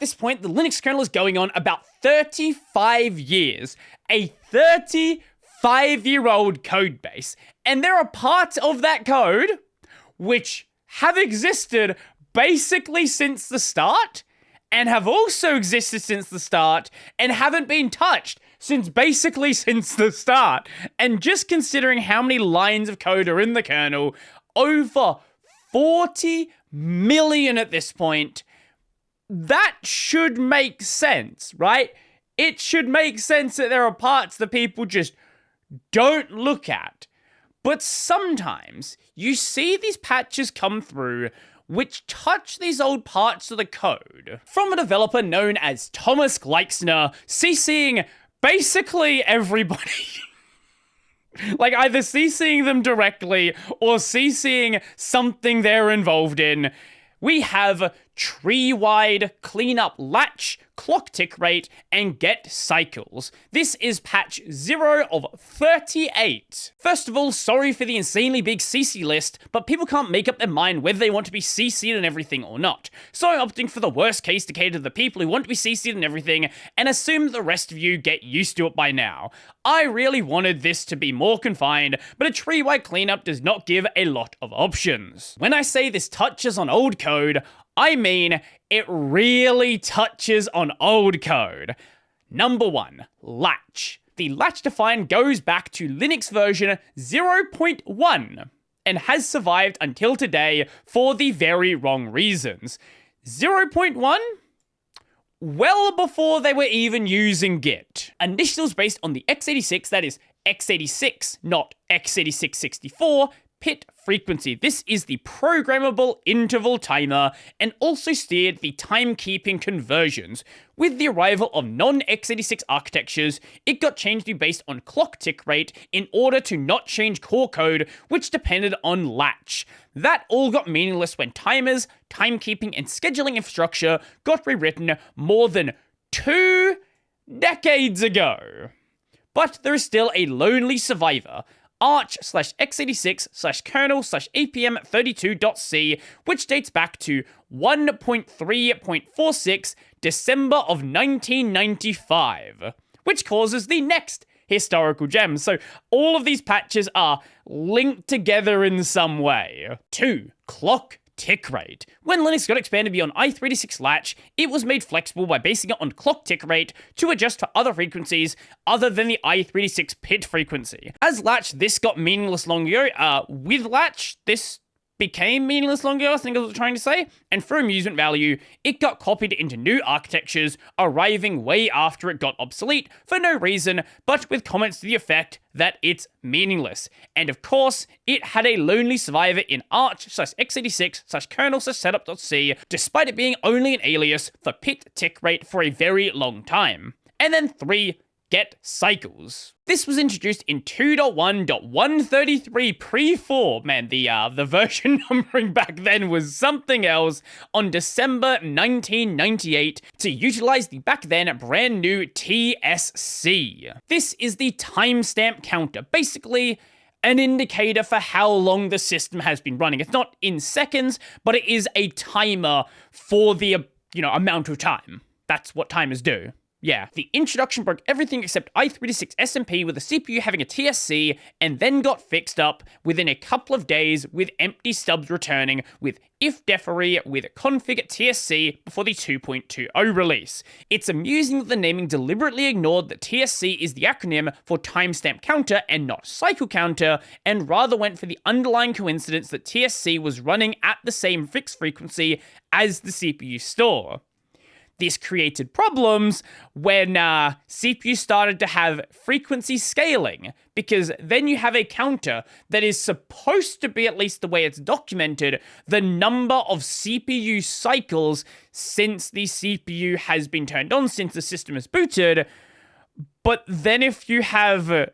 this point, the Linux kernel is going on about 35 years. A 35-year-old code base. And there are parts of that code which have existed basically since the start, and have also existed since the start, and haven't been touched since the start. And just considering how many lines of code are in the kernel, over 40 million at this point, that should make sense, right? It should make sense that there are parts that people just don't look at. But sometimes you see these patches come through which touch these old parts of the code from a developer known as Thomas Gleixner, CCing basically everybody. Like either CCing them directly or CCing something they're involved in. We have tree-wide cleanup latch, clock tick rate, and get cycles. This is patch 0 of 38. First of all, sorry for the insanely big CC list, but people can't make up their mind whether they want to be CC'd and everything or not. So I'm opting for the worst case to cater to the people who want to be CC'd and everything, and assume that the rest of you get used to it by now. I really wanted this to be more confined, but a tree-wide cleanup does not give a lot of options. When I say this touches on old code, I mean, it really touches on old code. Number 1, latch. The latch define goes back to Linux version 0.1 and has survived until today for the very wrong reasons. 0.1? Well before they were even using Git. Initially it was based on the x86, that is x86, not x86-64, pit frequency. This is the programmable interval timer and also steered the timekeeping conversions. With the arrival of non-x86 architectures, it got changed to be based on clock tick rate in order to not change core code, which depended on latch. That all got meaningless when timers, timekeeping, and scheduling infrastructure got rewritten more than 2 decades ago. But there is still a lonely survivor, arch/x86/kernel/apm32.c, which dates back to 1.3.46 December of 1995, which causes the next historical gem. So all of these patches are linked together in some way. 2. Clock tick rate. When Linux got expanded beyond i386 latch, it was made flexible by basing it on clock tick rate to adjust for other frequencies other than the i386 pit frequency. As latch, this got meaningless long ago. With latch, this became meaningless long ago, I think I was trying to say, and for amusement value, it got copied into new architectures, arriving way after it got obsolete for no reason, but with comments to the effect that it's meaningless. And of course, it had a lonely survivor in arch/x86/kernel/setup.c, despite it being only an alias for pit tick rate for a very long time. And then 3, get cycles. This was introduced in 2.1.133 pre-4. Man, the version numbering back then was something else, on December 1998 to utilize the back then brand new TSC. This is the timestamp counter, basically an indicator for how long the system has been running. It's not in seconds, but it is a timer for the, amount of time. That's what timers do. Yeah, the introduction broke everything except i386 SMP with the CPU having a TSC, and then got fixed up within a couple of days with empty stubs returning with ifdefery with config TSC before the 2.20 release. It's amusing that the naming deliberately ignored that TSC is the acronym for timestamp counter and not cycle counter, and rather went for the underlying coincidence that TSC was running at the same fixed frequency as the CPU store. This created problems when CPU started to have frequency scaling, because then you have a counter that is supposed to be, at least the way it's documented, the number of CPU cycles since the CPU has been turned on, since the system is booted. But then if you have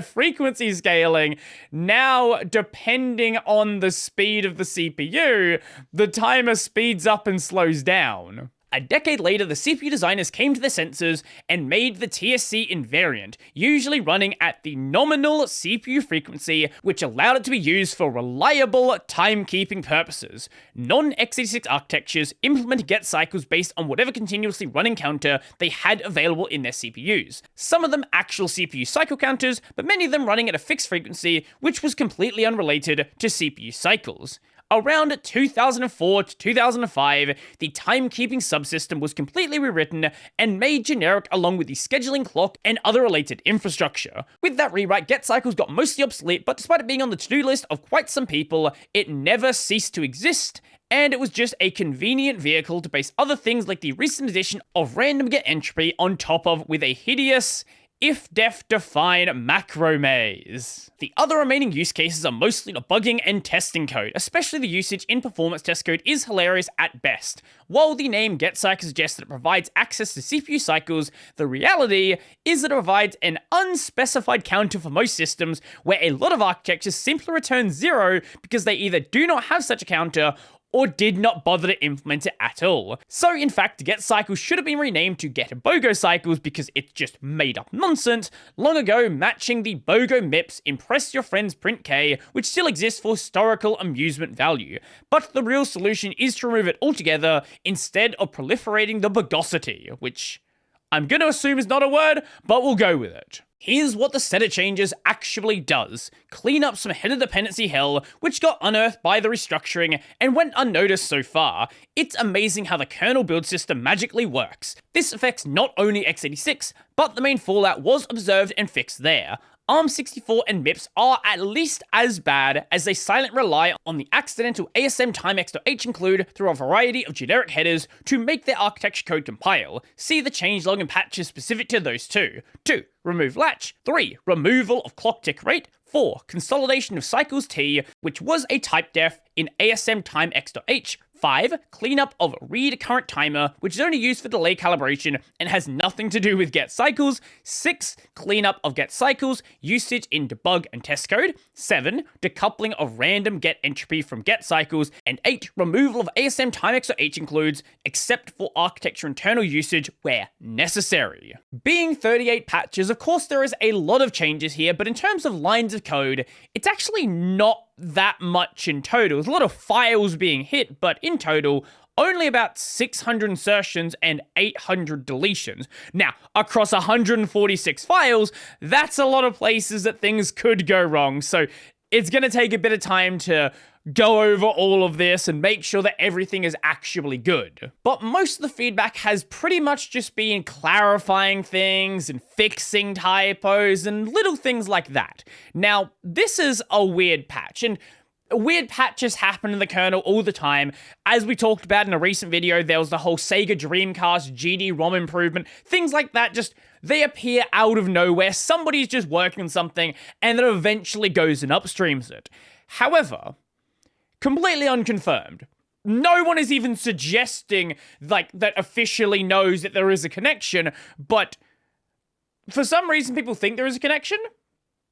frequency scaling, now depending on the speed of the CPU, the timer speeds up and slows down. A decade later, the CPU designers came to their senses and made the TSC invariant, usually running at the nominal CPU frequency, which allowed it to be used for reliable timekeeping purposes. Non-x86 architectures implemented get cycles based on whatever continuously running counter they had available in their CPUs. Some of them actual CPU cycle counters, but many of them running at a fixed frequency, which was completely unrelated to CPU cycles. Around 2004 to 2005, the timekeeping subsystem was completely rewritten and made generic along with the scheduling clock and other related infrastructure. With that rewrite, get cycles got mostly obsolete, but despite it being on the to-do list of quite some people, it never ceased to exist, and it was just a convenient vehicle to base other things like the recent addition of random get entropy on top of with a hideous if-def-define macro maze. The other remaining use cases are mostly debugging and testing code, especially the usage in performance test code is hilarious at best. While the name getCycle suggests that it provides access to CPU cycles, the reality is that it provides an unspecified counter for most systems where a lot of architectures simply return 0 because they either do not have such a counter or did not bother to implement it at all. So in fact, get cycles should have been renamed to get BOGO cycles because it's just made up nonsense, long ago matching the BOGO MIPS Impress Your Friends Print K, which still exists for historical amusement value. But the real solution is to remove it altogether instead of proliferating the bogosity, which I'm gonna assume is not a word, but we'll go with it. Here's what the set of changes actually does. Clean up some header dependency hell, which got unearthed by the restructuring and went unnoticed so far. It's amazing how the kernel build system magically works. This affects not only x86, but the main fallout was observed and fixed there. ARM64 and MIPS are at least as bad as they silently rely on the accidental ASM timex.h include through a variety of generic headers to make their architecture code compile. See the changelog and patches specific to those two. 2. Remove latch. 3. Removal of clock tick rate. 4. Consolidation of cycles T, which was a type def in ASM timex.h. 5. Cleanup of read current timer, which is only used for delay calibration and has nothing to do with get cycles. 6. Cleanup of get cycles, usage in debug and test code. 7. Decoupling of random get entropy from get cycles. And 8. Removal of ASM timex.h includes, except for architecture internal usage where necessary. Being 38 patches, of course there is a lot of changes here, but in terms of lines of code, it's actually not that much in total. There's a lot of files being hit, but in total, only about 600 insertions and 800 deletions. Now, across 146 files, that's a lot of places that things could go wrong, so it's going to take a bit of time to go over all of this and make sure that everything is actually good. But most of the feedback has pretty much just been clarifying things and fixing typos and little things like that. Now, this is a weird patch, and weird patches happen in the kernel all the time. As we talked about in a recent video, there was the whole Sega Dreamcast GD-ROM improvement. Things like that just, they appear out of nowhere. Somebody's just working on something and then eventually goes and upstreams it. However, completely unconfirmed. No one is even suggesting, like, that officially knows that there is a connection, but for some reason people think there is a connection.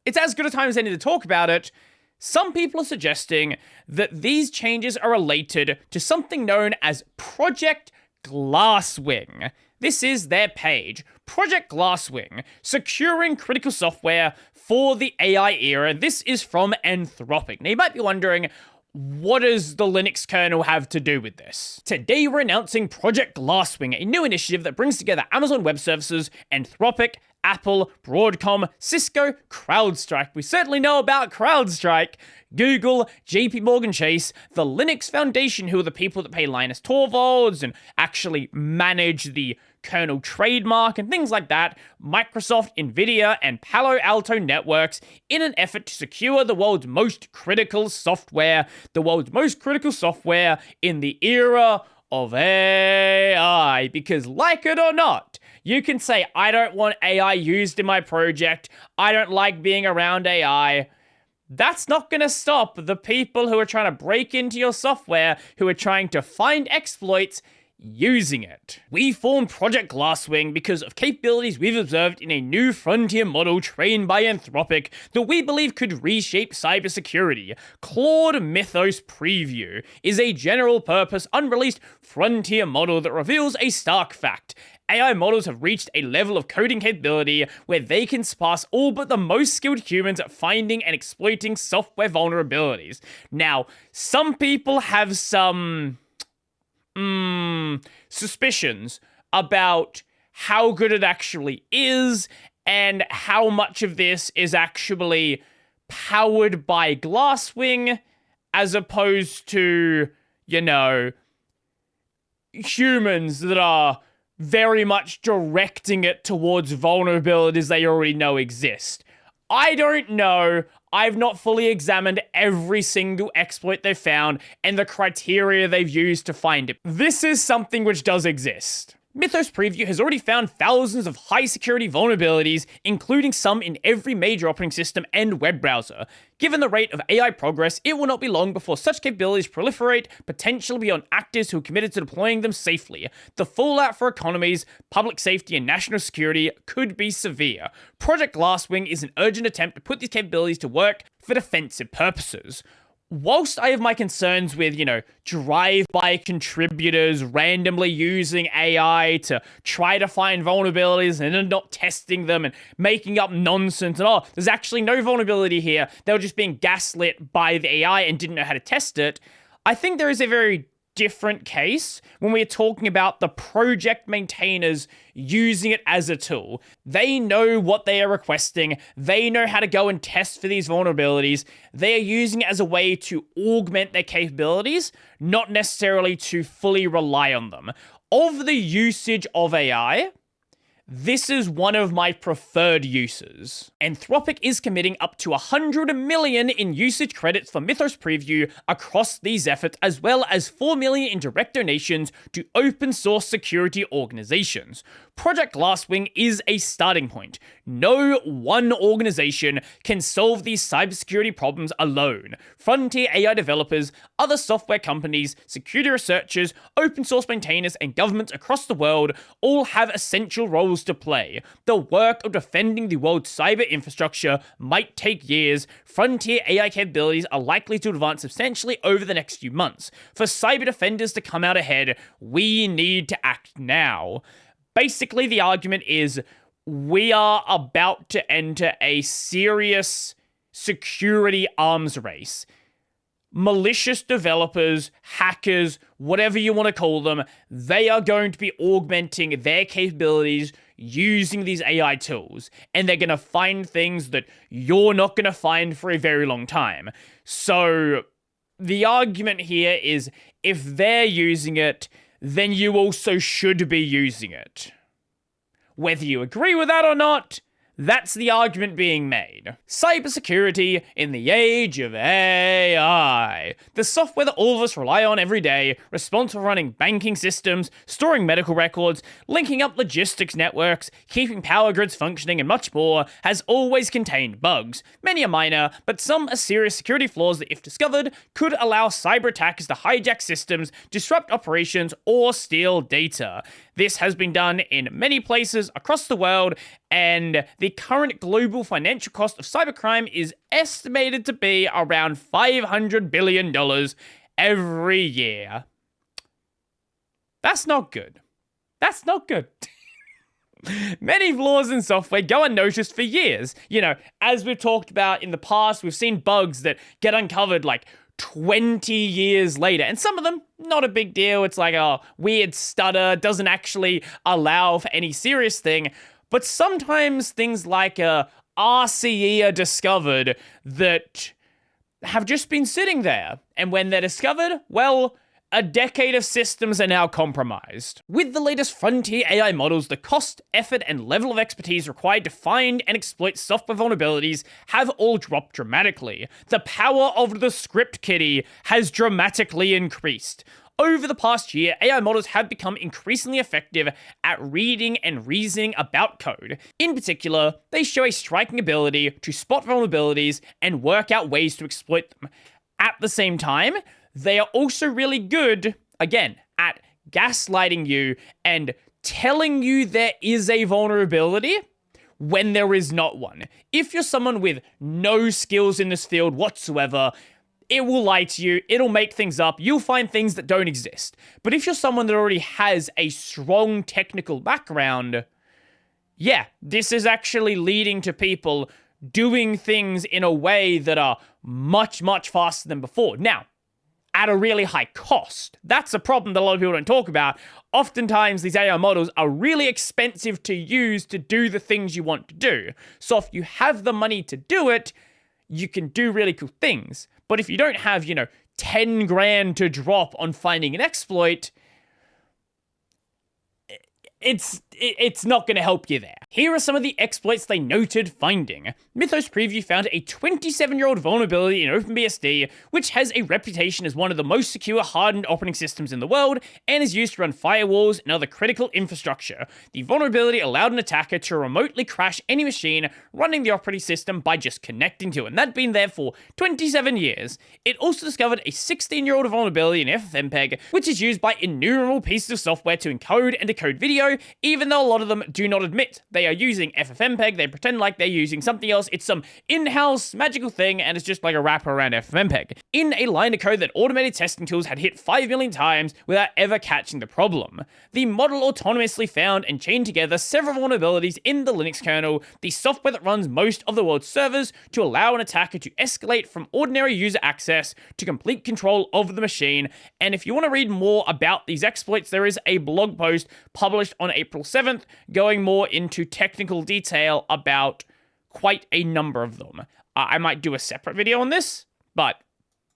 It's as good a time as any to talk about it. Some people are suggesting that these changes are related to something known as Project Glasswing. This is their page. Project Glasswing, securing critical software for the AI era. This is from Anthropic. Now you might be wondering, what does the Linux kernel have to do with this? Today we're announcing Project Glasswing, a new initiative that brings together Amazon Web Services, Anthropic, Apple, Broadcom, Cisco, CrowdStrike. We certainly know about CrowdStrike. Google, JP Morgan Chase, the Linux Foundation, who are the people that pay Linus Torvalds and actually manage the kernel trademark and things like that, Microsoft, Nvidia, and Palo Alto Networks in an effort to secure the world's most critical software, in the era of AI. Because like it or not, you can say, I don't want AI used in my project, I don't like being around AI. That's not going to stop the people who are trying to break into your software, who are trying to find exploits. using it. We formed Project Glasswing because of capabilities we've observed in a new frontier model trained by Anthropic that we believe could reshape cybersecurity. Claude Mythos Preview is a general-purpose, unreleased frontier model that reveals a stark fact. AI models have reached a level of coding capability where they can surpass all but the most skilled humans at finding and exploiting software vulnerabilities. Now, some people have some suspicions about how good it actually is and how much of this is actually powered by Glasswing as opposed to, humans that are very much directing it towards vulnerabilities they already know exist. I don't know. I've not fully examined every single exploit they've found and the criteria they've used to find it. This is something which does exist. Mythos Preview has already found thousands of high-security vulnerabilities, including some in every major operating system and web browser. Given the rate of AI progress, it will not be long before such capabilities proliferate, potentially beyond actors who are committed to deploying them safely. The fallout for economies, public safety, and national security could be severe. Project Glasswing is an urgent attempt to put these capabilities to work for defensive purposes. Whilst I have my concerns with, drive-by contributors randomly using AI to try to find vulnerabilities and then not testing them and making up nonsense and, there's actually no vulnerability here, they were just being gaslit by the AI and didn't know how to test it, I think there is a very different case when we're talking about the project maintainers using it as a tool. They know what they are requesting. They know how to go and test for these vulnerabilities. They are using it as a way to augment their capabilities, not necessarily to fully rely on them. Of the usage of AI, this is one of my preferred uses. Anthropic is committing up to 100 million in usage credits for Mythos Preview across these efforts, as well as 4 million in direct donations to open source security organizations. Project Glasswing is a starting point. No one organization can solve these cybersecurity problems alone. Frontier AI developers, other software companies, security researchers, open source maintainers, and governments across the world all have essential roles to play. The work of defending the world's cyber infrastructure might take years. Frontier AI capabilities are likely to advance substantially over the next few months. For cyber defenders to come out ahead, we need to act now. Basically, the argument is we are about to enter a serious security arms race. Malicious developers, hackers, whatever you want to call them, they are going to be augmenting their capabilities using these AI tools, and they're going to find things that you're not going to find for a very long time. So the argument here is if they're using it, then you also should be using it. Whether you agree with that or not, that's the argument being made. Cybersecurity in the age of AI. The software that all of us rely on every day, responsible for running banking systems, storing medical records, linking up logistics networks, keeping power grids functioning, and much more, has always contained bugs. Many are minor, but some are serious security flaws that, if discovered, could allow cyber attackers to hijack systems, disrupt operations, or steal data. This has been done in many places across the world, and the current global financial cost of cybercrime is estimated to be around $500 billion every year. That's not good. That's not good. Many flaws in software go unnoticed for years. As we've talked about in the past, we've seen bugs that get uncovered 20 years later, and some of them, not a big deal. It's like a weird stutter, doesn't actually allow for any serious thing. But sometimes things like RCE are discovered that have just been sitting there. And when they're discovered, well, a decade of systems are now compromised. With the latest frontier AI models, the cost, effort, and level of expertise required to find and exploit software vulnerabilities have all dropped dramatically. The power of the script kiddie has dramatically increased. Over the past year, AI models have become increasingly effective at reading and reasoning about code. In particular, they show a striking ability to spot vulnerabilities and work out ways to exploit them. At the same time, they are also really good, again, at gaslighting you and telling you there is a vulnerability when there is not one. If you're someone with no skills in this field whatsoever, it will lie to you, it'll make things up, you'll find things that don't exist. But if you're someone that already has a strong technical background, yeah, this is actually leading to people doing things in a way that are much, much faster than before. Now, at a really high cost. That's a problem that a lot of people don't talk about. Oftentimes, these AI models are really expensive to use to do the things you want to do. So if you have the money to do it, you can do really cool things. But if you don't have, 10 grand to drop on finding an exploit, it's not going to help you there. Here are some of the exploits they noted finding. Mythos Preview found a 27-year-old vulnerability in OpenBSD, which has a reputation as one of the most secure hardened operating systems in the world, and is used to run firewalls and other critical infrastructure. The vulnerability allowed an attacker to remotely crash any machine running the operating system by just connecting to it, and that'd been there for 27 years. It also discovered a 16-year-old vulnerability in FFmpeg, which is used by innumerable pieces of software to encode and decode video, even though a lot of them do not admit they are using FFmpeg. They pretend like they're using something else. It's some in-house magical thing, and it's just like a wrapper around FFmpeg. In a line of code that automated testing tools had hit 5 million times without ever catching the problem. The model autonomously found and chained together several vulnerabilities in the Linux kernel, the software that runs most of the world's servers, to allow an attacker to escalate from ordinary user access to complete control of the machine. And if you want to read more about these exploits, there is a blog post published on April 7th, going more into technical detail about quite a number of them. I might do a separate video on this, but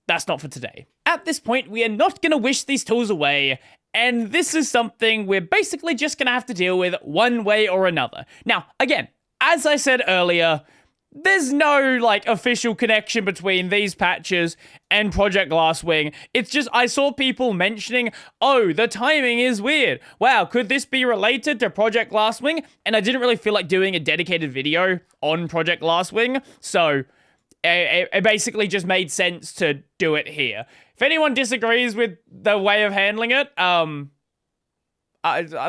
that's not for today. At this point, we are not going to wish these tools away, and this is something we're basically just going to have to deal with one way or another. Now, again, as I said earlier, there's no, official connection between these patches and Project Glasswing. It's just, I saw people mentioning, oh, the timing is weird. Wow, could this be related to Project Glasswing? And I didn't really feel like doing a dedicated video on Project Glasswing, so it basically just made sense to do it here. If anyone disagrees with the way of handling it,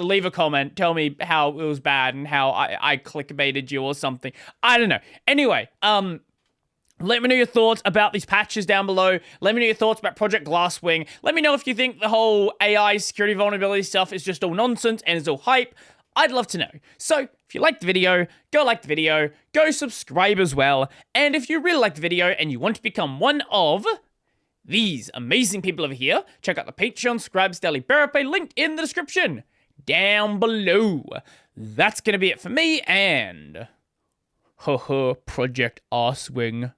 leave a comment. Tell me how it was bad and how I clickbaited you or something. I don't know. Anyway, let me know your thoughts about these patches down below. Let me know your thoughts about Project Glasswing. Let me know if you think the whole AI security vulnerability stuff is just all nonsense and is all hype. I'd love to know. So, if you liked the video, go like the video, go subscribe as well, and if you really liked the video and you want to become one of these amazing people over here, check out the Patreon Scribes Daily Bearer Pay linked in the description down below. That's gonna be it for me, and Project Glasswing.